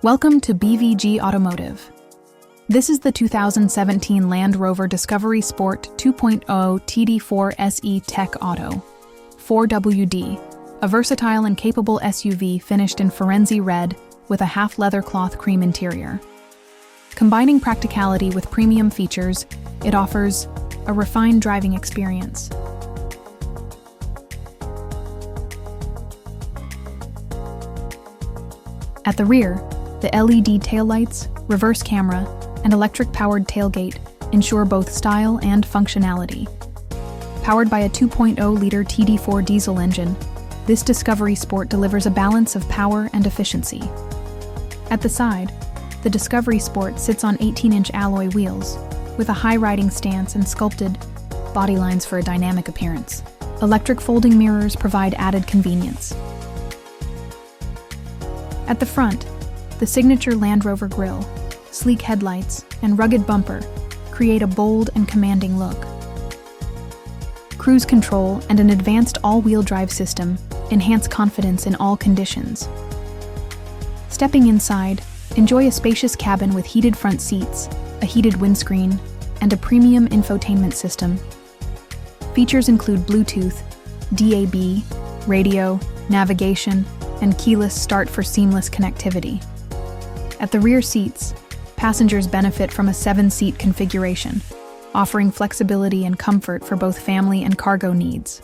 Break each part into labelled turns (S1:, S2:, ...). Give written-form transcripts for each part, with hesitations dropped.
S1: Welcome to BVG Automotive. This is the 2017 Land Rover Discovery Sport 2.0 TD4 SE Tech Auto, 4WD, a versatile and capable SUV finished in Firenze Red with a half-leather cloth cream interior. Combining practicality with premium features, it offers a refined driving experience. At the rear, the LED taillights, reverse camera, and electric-powered tailgate ensure both style and functionality. Powered by a 2.0-liter TD4 diesel engine, this Discovery Sport delivers a balance of power and efficiency. At the side, the Discovery Sport sits on 18-inch alloy wheels, with a high riding stance and sculpted body lines for a dynamic appearance. Electric folding mirrors provide added convenience. At the front, the signature Land Rover grille, sleek headlights, and rugged bumper create a bold and commanding look. Cruise control and an advanced all-wheel drive system enhance confidence in all conditions. Stepping inside, enjoy a spacious cabin with heated front seats, a heated windscreen, and a premium infotainment system. Features include Bluetooth, DAB, radio, navigation, and keyless start for seamless connectivity. At the rear seats, passengers benefit from a 7-seat configuration, offering flexibility and comfort for both family and cargo needs.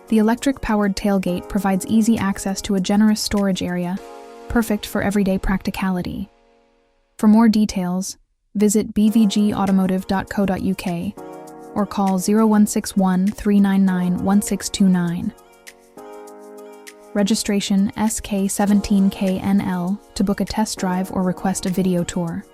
S1: The electric-powered tailgate provides easy access to a generous storage area, perfect for everyday practicality. For more details, visit bvgautomotive.co.uk or call 0161 399 1629. Registration SK17KNL to book a test drive or request a video tour.